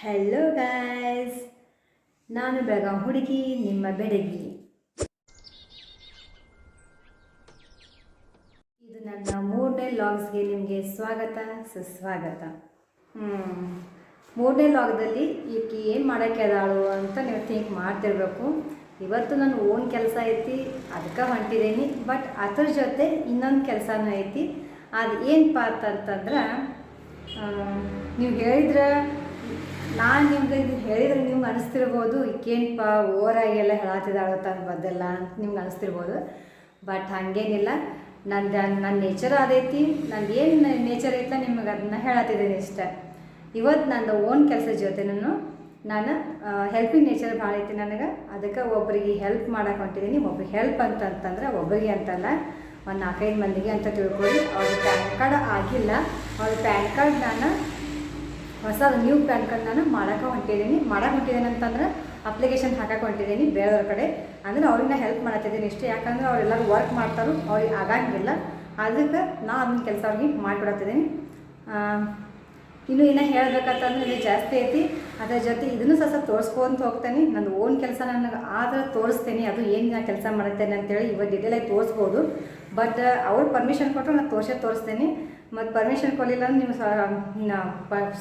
Hello guys, ನಾನು ಬೆಳಗಾಂ ಹುಡುಗಿ ನಿಮ್ಮ ಬೆಡಗಿ. ಇದು ನನ್ನ 3ನೇ ಲಾಗ್ಸ್ಗೆ ನಿಮಗೆ ಸ್ವಾಗತ ಸುಸ್ವಾಗತ. 3ನೇ ಲಾಗ್ದಲ್ಲಿ ಈಕೆ ಏನು ಮಾಡೋಕ್ಕೆ ಅದಾಳು ಅಂತ ನೀವು ಥಿಂಕ್ ಮಾಡ್ತಿರ್ಬೇಕು. ಇವತ್ತು ನನ್ನ ಓನ್ ಕೆಲಸ ಐತಿ, ಅದಕ್ಕೆ ಹೊಂಟಿದ್ದೀನಿ. ಬಟ್ ಅದ್ರ ಜೊತೆ ಇನ್ನೊಂದು ಕೆಲಸನೂ ಐತಿ. ಅದು ಏನಪ್ಪ ಅಂತಂತಂದ್ರೆ, ನೀವು ಹೇಳಿದ್ರೆ ನಾನು ನಿಮ್ಗೆ ಇದು ಹೇಳಿದ್ರೆ ನಿಮ್ಗೆ ಅನಿಸ್ತಿರ್ಬೋದು, ಈಕೇನಪ್ಪ ಓವರಾಗೆಲ್ಲ ಹೇಳತ್ತಿದ್ದಾಳು ತನ್ನ ಬದ್ದೆಲ್ಲ ಅಂತ ನಿಮ್ಗೆ ಅನಿಸ್ತಿರ್ಬೋದು. ಬಟ್ ಹಾಗೇನಿಲ್ಲ, ನನ್ನ ನೇಚರ್ ಅದೈತಿ. ನಂದು ಏನು ನೇಚರ್ ಐತಲ್ಲ ನಿಮಗೆ ಅದನ್ನ ಹೇಳತ್ತಿದ್ದೀನಿ ಇಷ್ಟ. ಇವತ್ತು ನನ್ನ ಓನ್ ಕೆಲಸದ ಜೊತೆನೂ ನಾನು ಹೆಲ್ಪಿಂಗ್ ನೇಚರ್ ಭಾಳ ಐತಿ ನನಗೆ. ಅದಕ್ಕೆ ಒಬ್ಬರಿಗೆ ಹೆಲ್ಪ್ ಮಾಡಕ್ಕೆ ಹೊಂಟಿದ್ದೀನಿ. ಒಬ್ರಿಗೆ ಹೆಲ್ಪ್ ಅಂತಂತಂದ್ರೆ ಒಬ್ಬರಿಗೆ ಅಂತಲ್ಲ, ಒಂದು 4-5 ಮಂದಿಗೆ ಅಂತ ತಿಳ್ಕೊಳ್ಳಿ. ಅವ್ರಿಗೆ ಪ್ಯಾನ್ ಕಾರ್ಡ್ ಆಗಿಲ್ಲ, ಅವ್ರ ಪ್ಯಾನ್ ಕಾರ್ಡ್ ನಾನು ಹೊಸ ನ್ಯೂ ಪ್ಯಾನ್ ಕಾರ್ಡ್ ನಾನು ಮಾಡಕ್ಕೆ ಹೊಂಟಿದ್ದೀನಿ ಅಂತಂದ್ರೆ ಅಪ್ಲಿಕೇಶನ್ ಹಾಕಕ್ಕೆ ಹೊಂಟಿದ್ದೀನಿ ಬೇರೆಯವ್ರ ಕಡೆ. ಅಂದರೆ ಅವ್ರಿಗೆ ಹೆಲ್ಪ್ ಮಾಡತ್ತಿದ್ದೀನಿ ಇಷ್ಟೇ. ಯಾಕಂದ್ರೆ ಅವರೆಲ್ಲರೂ ವರ್ಕ್ ಮಾಡ್ತಾರೋ ಅವ್ರಿಗೆ ಆಗಂಗಿಲ್ಲ, ಅದಕ್ಕೆ ನಾನು ಅದನ್ನ ಕೆಲಸ ಅವ್ರಿಗೆ ಮಾಡಿಕೊಡತ್ತಿದ್ದೀನಿ. ಇನ್ನೂ ಹೇಳಬೇಕಂತಂದ್ರೆ ಇದು ಜಾಸ್ತಿ ಐತಿ. ಅದರ ಜೊತೆ ಇದನ್ನು ಸ್ವಲ್ಪ ತೋರಿಸ್ಕೊಂತ ಹೋಗ್ತೇನೆ. ನನ್ನ ಓನ್ ಕೆಲಸ ನನಗೆ ಆದ್ರೆ ತೋರಿಸ್ತೀನಿ, ಅದು ಏನು ನಾನು ಕೆಲಸ ಮಾಡುತ್ತೇನೆ ಅಂತೇಳಿ ಇವತ್ತು ಡೀಟೇಲಾಗಿ ತೋರಿಸ್ಬೋದು. ಬಟ್ ಅವ್ರು ಪರ್ಮಿಷನ್ ಕೊಟ್ಟರು ನಾನು ತೋರಿಸ್ತೇನೆ. ಮತ್ತು ಪರ್ಮಿಷನ್ ಕೊಡಲಿಲ್ಲ ನೀವು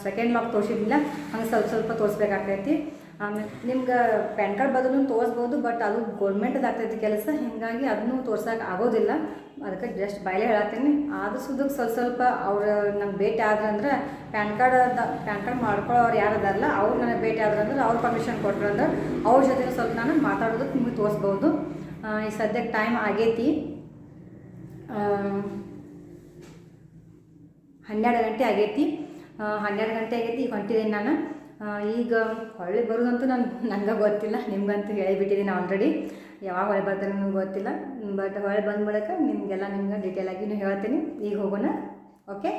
ಸೆಕೆಂಡ್ ಲಾಕ್ ತೋರಿಸಿದ್ದಿಲ್ಲ, ಹಂಗೆ ಸ್ವಲ್ಪ ತೋರಿಸ್ಬೇಕಾಗ್ತೈತಿ. ಆಮೇಲೆ ನಿಮ್ಗೆ ಪ್ಯಾನ್ ಕಾರ್ಡ್ ಬದಲು ತೋರಿಸ್ಬೋದು, ಬಟ್ ಅದು ಗೌರ್ಮೆಂಟ್ದಾಗ್ತೈತಿ ಕೆಲಸ, ಹೀಗಾಗಿ ಅದನ್ನು ತೋರ್ಸೋಕೆ ಆಗೋದಿಲ್ಲ. ಅದಕ್ಕೆ ಜಸ್ಟ್ ಬಾಯಿಲೆ ಹೇಳತ್ತೀನಿ. ಆದರೂ ಸುದ್ದಕ್ಕೆ ಸ್ವಲ್ಪ ಅವ್ರು ನಂಗೆ ಭೇಟಿ ಆದ್ರಂದ್ರೆ ಪ್ಯಾನ್ ಕಾರ್ಡ್ ಮಾಡ್ಕೊಳ್ಳೋರು ಯಾರು ಅದಾರಲ್ಲ ಅವ್ರು ನನಗೆ ಭೇಟಿ ಆದ್ರಂದ್ರೆ ಅವ್ರು ಪರ್ಮಿಷನ್ ಕೊಟ್ರಂದ್ರೆ ಅವ್ರ ಜೊತೆ ಸ್ವಲ್ಪ ನಾನು ಮಾತಾಡೋದಕ್ಕೆ ನಿಮಗೆ ತೋರಿಸ್ಬೋದು. ಈ ಸದ್ಯಕ್ಕೆ ಟೈಮ್ ಆಗೈತಿ, 12 ಗಂಟೆ ಆಗೈತಿ. 12 ಗಂಟೆ ಆಗೈತಿ. ಈಗ ಹೊಂಟಿದ್ದೀನಿ ನಾನು. ಈಗ ಹೊಳ್ಳಿ ಬರೋದಂತೂ ನನಗೆ ಗೊತ್ತಿಲ್ಲ, ನಿಮ್ಗಂತೂ ಹೇಳಿಬಿಟ್ಟಿದ್ದೀನಿ ಆಲ್ರೆಡಿ. ಯಾವಾಗ ಹೊಳೆ ಬರ್ತಾರೆ ನನಗೆ ಗೊತ್ತಿಲ್ಲ. ಬಟ್ ಹೊಳೆ ಬಂದ ಬಳಿಕ ನಿಮ್ಗೆ ಡೀಟೇಲಾಗಿ ಹೇಳ್ತೀನಿ. ಈಗ ಹೋಗೋಣ, ಓಕೆ?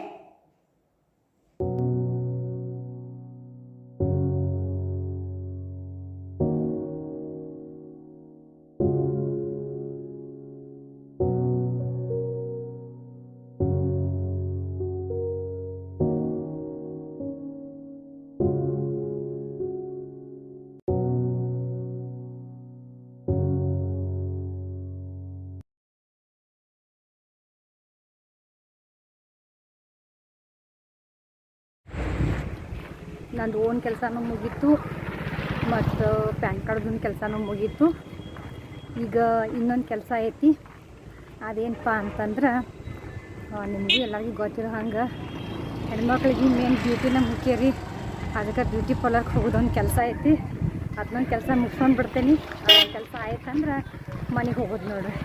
ನಂದು ಓನ್ ಕೆಲಸನೂ ಮುಗೀತು, ಮತ್ತು ಪ್ಯಾನ್ ಕಾರ್ಡ್ದು ಕೆಲಸನೂ ಮುಗೀತು. ಈಗ ಇನ್ನೊಂದು ಕೆಲಸ ಐತಿ. ಅದೇನಪ್ಪ ಅಂತಂದ್ರೆ, ನಿಮಗೂ ಎಲ್ಲರಿಗೂ ಗೊತ್ತಿರೋ ಹಂಗೆ ಹೆಣ್ಮಕ್ಳಿಗೆ ಮೇನ್ ಬ್ಯೂಟಿನ ಮುಖ್ಯ ರೀ. ಅದಕ್ಕೆ ಬ್ಯೂಟಿ ಪಾರ್ಲರ್ಗೆ ಹೋಗೋದೊಂದು ಕೆಲಸ ಐತಿ. ಅದನ್ನೊಂದು ಕೆಲಸ ಮುಗಿಸ್ಕೊಂಡು ಬಿಡ್ತೀನಿ. ಆ ಕೆಲಸ ಆಯ್ತಂದ್ರೆ ಮನೆಗೆ ಹೋಗೋದು ನೋಡ್ರಿ.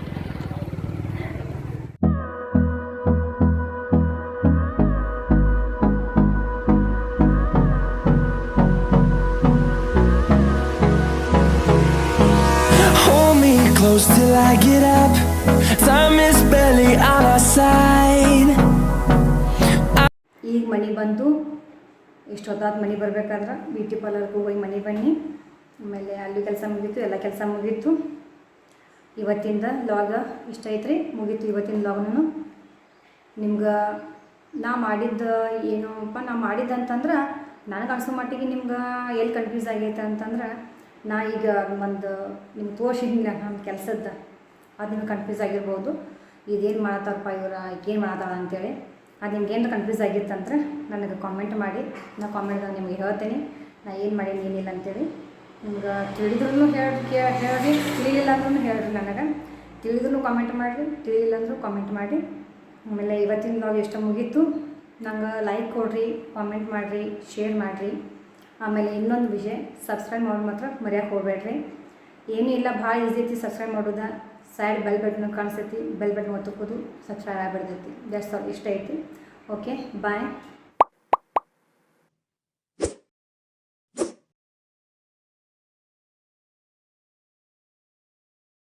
Close till I get up, time is barely on our side. ಈಗ ಮನೆ ಬಂದು ಇಷ್ಟೊತ್ತಾದ ಮನೆ ಬರ್ಬೇಕಾದ್ರೆ ಬ್ಯೂಟಿ ಪಾರ್ಲರ್ಗೆ ಹೋಗಿ ಮನೆ ಬನ್ನಿ. ಆಮೇಲೆ ಅಲ್ಲಿ ಕೆಲಸ ಮುಗೀತು, ಎಲ್ಲ ಕೆಲಸ ಮುಗೀತು. ಇವತ್ತಿಂದ ಲಾಗ ಇಷ್ಟ ಐತ್ರಿ, ಮುಗೀತು ಇವತ್ತಿನ ಲಾಗ್ನು. ನಿಮ್ಗೆ ನಾ ಮಾಡಿದ್ದಂತಂದ್ರೆ ನನಗೆ ಅನಿಸೋ ಮಟ್ಟಿಗೆ ನಿಮ್ಗೆ ಎಲ್ಲಿ ಕನ್ಫ್ಯೂಸ್ ಆಗೈತೆ ಅಂತಂದ್ರೆ, ನಾ ಈಗ ಒಂದು ನಿಮ್ಗೆ ತೋರಿಸಿದ್ನಿಲ್ಲ ನಮ್ಮ ಕೆಲಸದ್ದು, ಅದು ನಿಮ್ಗೆ ಕನ್ಫ್ಯೂಸ್ ಆಗಿರ್ಬೋದು. ಇದೇನು ಮಾಡತ್ತಾರಪ್ಪ ಇವ್ರು, ಈಗೇನು ಮಾಡತ್ತಾಳ ಅಂತೇಳಿ. ಅದು ನಿಮ್ಗೆ ಏನು ಕನ್ಫ್ಯೂಸ್ ಆಗಿತ್ತಂದ್ರೆ ನನಗೆ ಕಾಮೆಂಟ್ ಮಾಡಿ, ನಾ ಕಾಮೆಂಟ್ದಾಗ ನಿಮಗೆ ಹೇಳ್ತೀನಿ ನಾ ಏನು ಮಾಡೀನಿ ಏನಿಲ್ಲ ಅಂತೇಳಿ. ನಿಮ್ಗೆ ತಿಳಿದ್ರೂ ಹೇಳ್ರಿ, ತಿಳಿಲಿಲ್ಲ ಅಂದ್ರೂ ಹೇಳ್ರಿ. ನನಗೆ ತಿಳಿದ್ರೂ ಕಾಮೆಂಟ್ ಮಾಡಿರಿ, ತಿಳಿಲಿಲ್ಲ ಅಂದರೂ ಕಾಮೆಂಟ್ ಮಾಡಿ. ಆಮೇಲೆ ಇವತ್ತಿನ ನಾವು ಎಷ್ಟು ಮುಗೀತು, ನಂಗೆ ಲೈಕ್ ಕೊಡಿರಿ, ಕಾಮೆಂಟ್ ಮಾಡಿರಿ, ಶೇರ್ ಮಾಡಿರಿ. ಆಮೇಲೆ ಇನ್ನೊಂದು ವಿಷಯ, ಸಬ್ಸ್ಕ್ರೈಬ್ ಮಾಡೋದು ಮಾತ್ರ ಮರ್ಯಾಕೆ ಹೋಗಬೇಡ್ರಿ. ಏನೂ ಇಲ್ಲ, ಭಾಳ ಈಸಿ ಐತಿ ಸಬ್ಸ್ಕ್ರೈಬ್ ಮಾಡೋದು. ಸೈಡ್ ಬೆಲ್ ಬಟನ್ ಕಾಣಿಸ್ತೈತಿ, ಬೆಲ್ ಬಟನ್ ಒತ್ತಕೋದು, ಸಬ್ಸ್ಕ್ರೈಬ್ ಆಗಿಬಿಡ್ತೈತಿ. ದಟ್ಸ್ ಆಲ್, ಇಷ್ಟ ಐತಿ. ಓಕೆ, ಬಾಯ್.